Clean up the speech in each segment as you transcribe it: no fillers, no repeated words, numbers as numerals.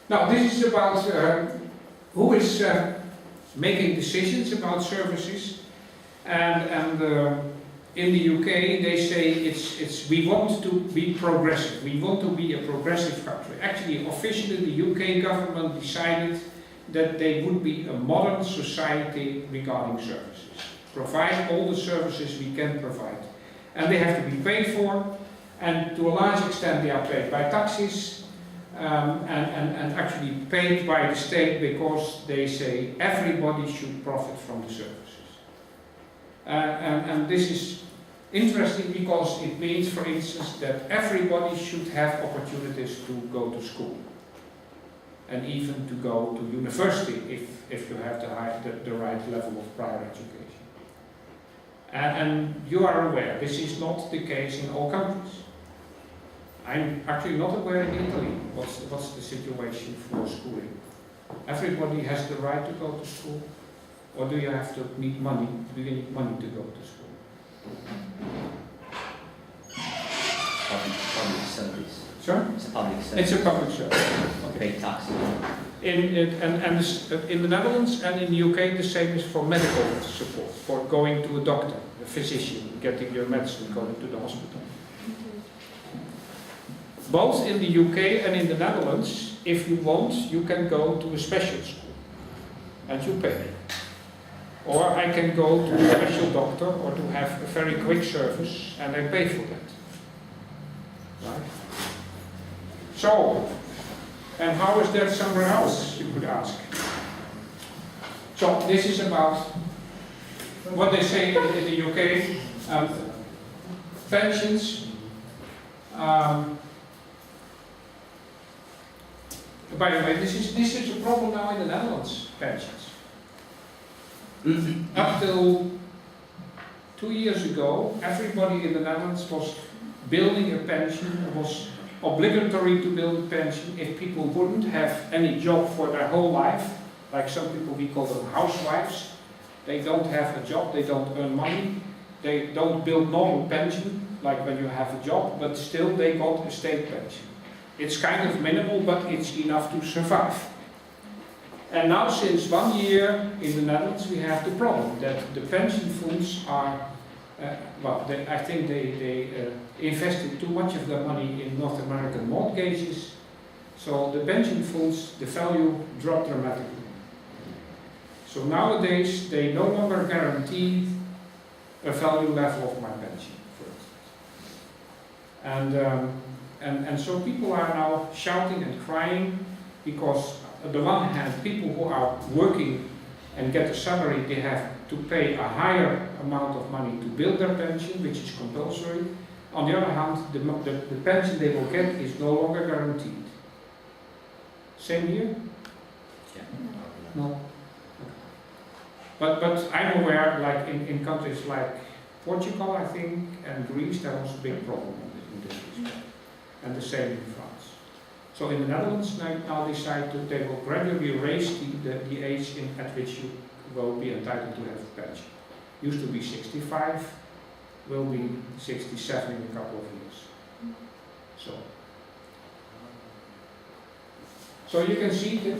Now this is about who is making decisions about services, and in the UK they say it's we want to be progressive. We want to be a progressive country. Actually, officially, the UK government decided that they would be a modern society regarding services. Provide all the services we can provide, and they have to be paid for, and to a large extent they are paid by taxes. And actually paid by the state, because they say everybody should profit from the services. And this is interesting because it means, for instance, that everybody should have opportunities to go to school and even to go to university if you have the right level of prior education. And you are aware this is not the case in all countries. I'm actually not aware in Italy what's the situation for schooling. Everybody has the right to go to school, or do you have to need money? Do you need money to go to school? Public service. Sorry? It's a public service. It's a public service. Okay. Pay taxes. In the Netherlands and in the UK, the same is for medical support, for going to a doctor, a physician, getting your medicine, going to the hospital. Both in the UK and in the Netherlands, if you want, you can go to a special school and you pay. Or I can go to a special doctor or to have a very quick service and I pay for that. Right? So, and how is that somewhere else, you could ask? So this is about what they say in the UK, pensions. By the way, this is a problem now in the Netherlands, pensions. Up till 2 years ago, everybody in the Netherlands was building a pension. It was obligatory to build a pension if people wouldn't have any job for their whole life. Like some people, we call them housewives. They don't have a job, they don't earn money, they don't build normal pension, like when you have a job, but still they got a state pension. It's kind of minimal, but it's enough to survive. And now, since 1 year in the Netherlands, we have the problem that the pension funds are, I think they invested too much of their money in North American mortgages. So the pension funds, the value dropped dramatically. So nowadays, they no longer guarantee a value level of my pension, for instance. And so people are now shouting and crying because, on the one hand, people who are working and get a salary, they have to pay a higher amount of money to build their pension, which is compulsory. On the other hand, the pension they will get is no longer guaranteed. Same here? Yeah. No. But I'm aware, like in countries like Portugal, I think, and Greece, there was a big problem in this respect. And the same in France. So in the Netherlands now decide that they will gradually raise the age at which you will be entitled to have a pension. Used to be 65, will be 67 in a couple of years. So you can see that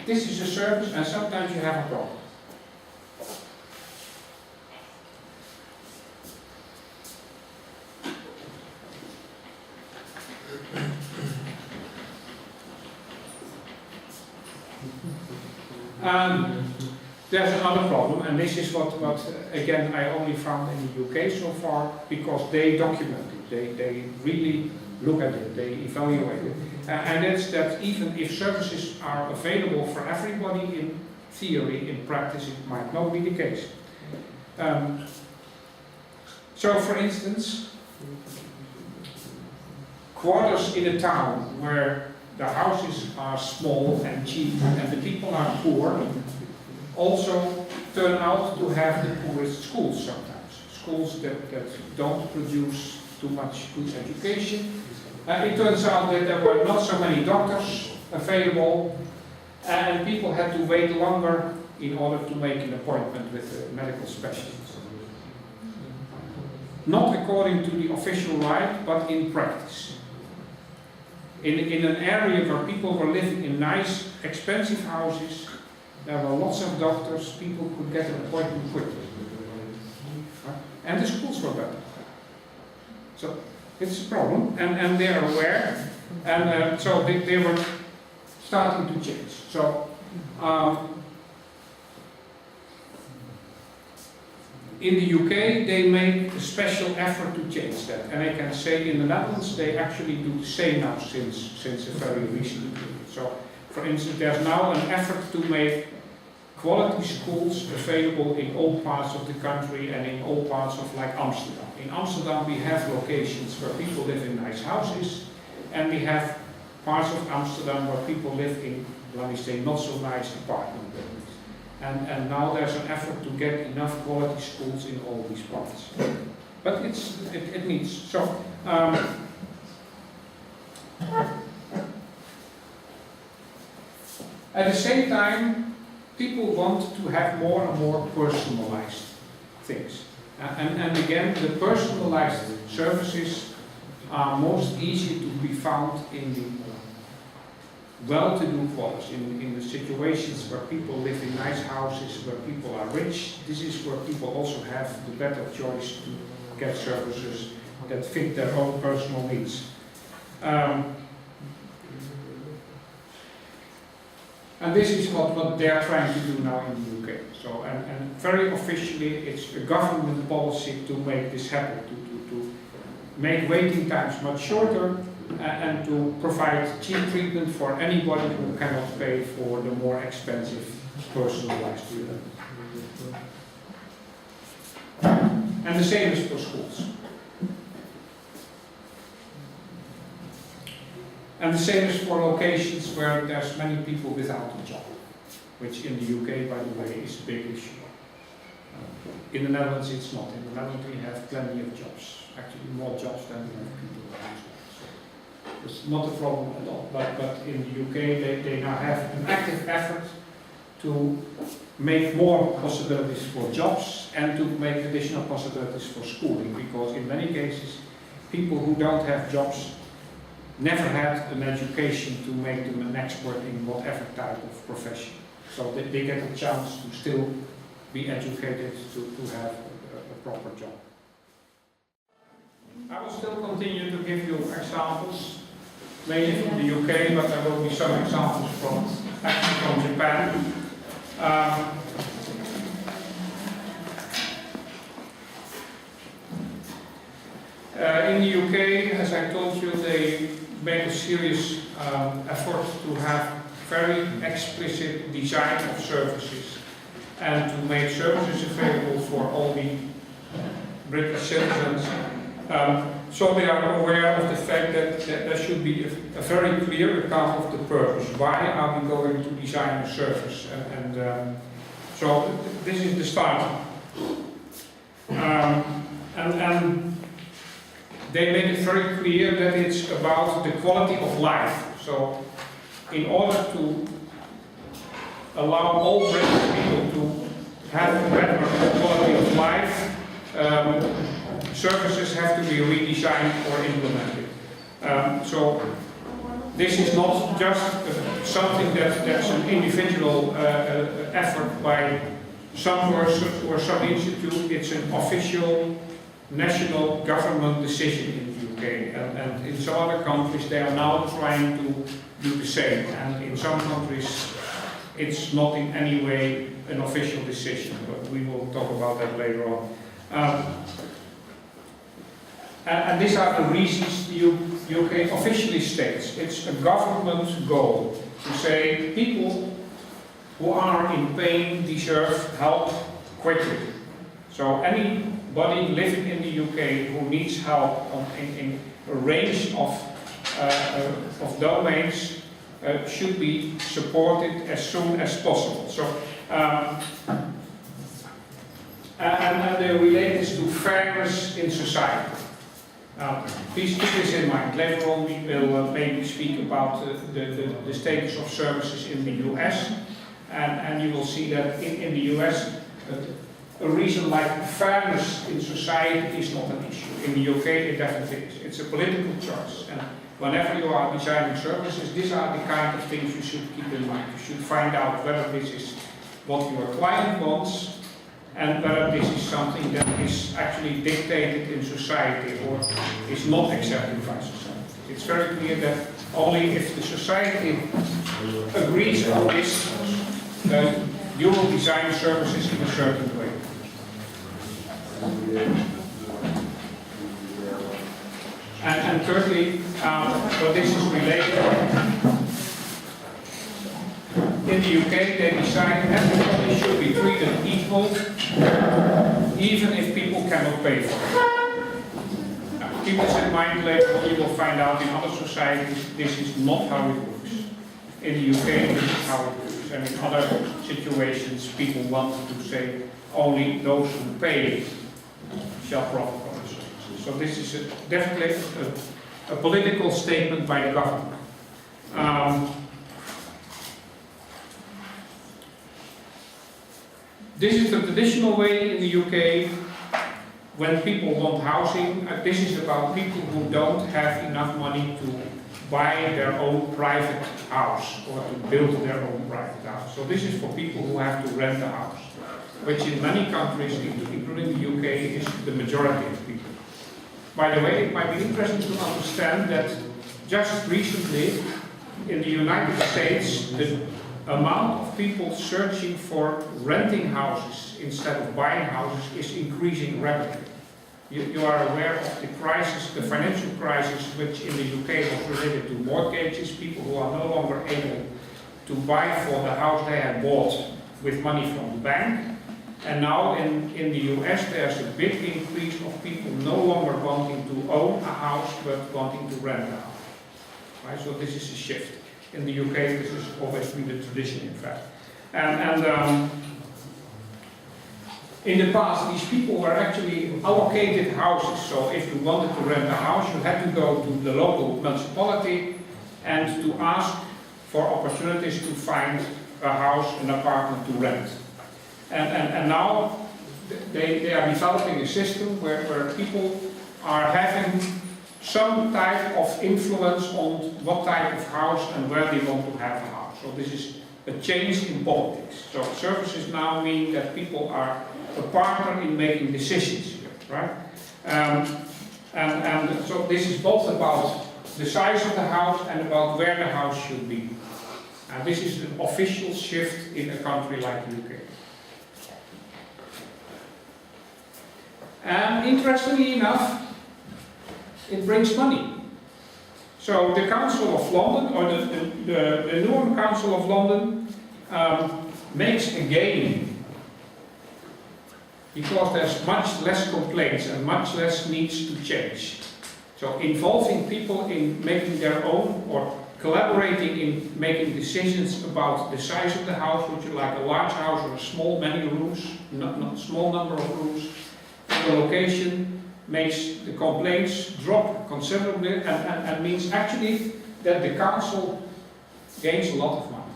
this is a service, and sometimes you have a problem. There's another problem, and this is what again I only found in the UK so far, because they document it, they really look at it, they evaluate it, and it's that even if services are available for everybody in theory, in practice it might not be the case. So for instance, quarters in a town where the houses are small and cheap and the people are poor also turn out to have the poorest schools sometimes. Schools that don't produce too much good education. It turns out that there were not so many doctors available and people had to wait longer in order to make an appointment with a medical specialist. Not according to the official right, but in practice. in an area where people were living in nice, expensive houses, there were lots of doctors, people could get an appointment quickly. And the schools were better. So it's a problem, and they are aware, and so they were starting to change. So in the UK, they make a special effort to change that, and I can say in the Netherlands they actually do the same now since a very recent period. So, for instance, there's now an effort to make quality schools available in all parts of the country and in all parts of, like, Amsterdam. In Amsterdam we have locations where people live in nice houses, and we have parts of Amsterdam where people live in, let me say, not so nice apartment buildings. And now there's an effort to get enough quality schools in all these parts. But it needs. So, at the same time, people want to have more and more personalized things. And again, the personalized services are most easy to be found in the well-to-do quarters, in the situations where people live in nice houses, where people are rich. This is where people also have the better choice to get services that fit their own personal needs. And this is what they're trying to do now in the UK. So, and very officially, it's a government policy to make this happen, to make waiting times much shorter, and to provide cheap treatment for anybody who cannot pay for the more expensive personalized treatment. And the same is for schools. And the same is for locations where there's many people without a job, which in the UK, by the way, is a big issue. In the Netherlands it's not. In the Netherlands we have plenty of jobs, actually more jobs than we have people without jobs. It's not a problem at all, but in the UK they now have an active effort to make more possibilities for jobs and to make additional possibilities for schooling, because in many cases people who don't have jobs never had an education to make them an expert in whatever type of profession. So they get a chance to still be educated to have a proper job. I will still continue to give you examples, mainly from the UK, but there will be some examples from Japan. In the UK, as I told you, they make a serious effort to have very explicit design of services and to make services available for all the British citizens. So they are aware of the fact that there should be a very clear account of the purpose. Why are we going to design a service? So this is the start. And they make it very clear that it's about the quality of life. So in order to allow all British people to have a better quality of life, services have to be redesigned or implemented. So this is not just something that's an individual effort by some person or some institute. It's an official national government decision in the UK, and in some other countries they are now trying to do the same, and in some countries it's not in any way an official decision, but we will talk about that later on. And these are the reasons the UK officially states. It's a government goal to say people who are in pain deserve help quickly. So anybody living in the UK who needs help in a range of domains should be supported as soon as possible. So, and they relate this to fairness in society. Please keep this in mind. Later on we will maybe speak about the status of services in the US, and you will see that in the US a reason like fairness in society is not an issue. In the UK it definitely is. It's a political choice, and whenever you are designing services, these are the kind of things you should keep in mind. You should find out whether this is what your client wants and whether this is something that is actually dictated in society or is not accepted by society. It's very clear that only if the society agrees on this, you will design services in a certain way. And thirdly, so this is related. In the UK, they decide everybody should be treated equal, even if people cannot pay for it. Now, keep this in mind later on. You will find out in other societies this is not how it works. In the UK, this is how it works. And in other situations, people want to say only those who pay shall profit from the services. So this is definitely a political statement by the government. This is the traditional way in the UK when people want housing. This is about people who don't have enough money to buy their own private house or to build their own private house. So this is for people who have to rent a house, which in many countries, including the UK, is the majority of people. By the way, it might be interesting to understand that just recently in the United States, the amount of people searching for renting houses instead of buying houses is increasing rapidly. You are aware of the crisis, the financial crisis, which in the UK was related to mortgages, people who are no longer able to buy for the house they had bought with money from the bank. And now in the US there's a big increase of people no longer wanting to own a house but wanting to rent a house. Right? So this is a shift. In the UK this has always been the tradition, in fact. In the past, these people were actually allocated houses. So if you wanted to rent a house, you had to go to the local municipality and to ask for opportunities to find a house, an apartment to rent. And now they are developing a system where people are having some type of influence on what type of house and where they want to have a house. So this is a change in politics. So services now mean that people are a partner in making decisions here, right? And so this is both about the size of the house and about where the house should be. And this is an official shift in a country like the UK. And interestingly enough, it brings money. So the Council of London, or the Newham Council of London, makes a gain because there's much less complaints and much less needs to change. So involving people in making their own or collaborating in making decisions about the size of the house, would you like a large house or a small, many rooms, not a small number of rooms, and the location makes the complaints drop considerably and means actually that the council gains a lot of money.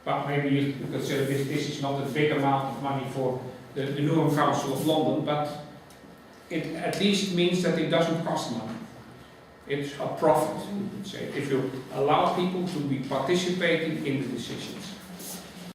But maybe you consider this is not a big amount of money for the Newham Council of London, but it at least means that it doesn't cost money. It's a profit, you could say, if you allow people to be participating in the decisions.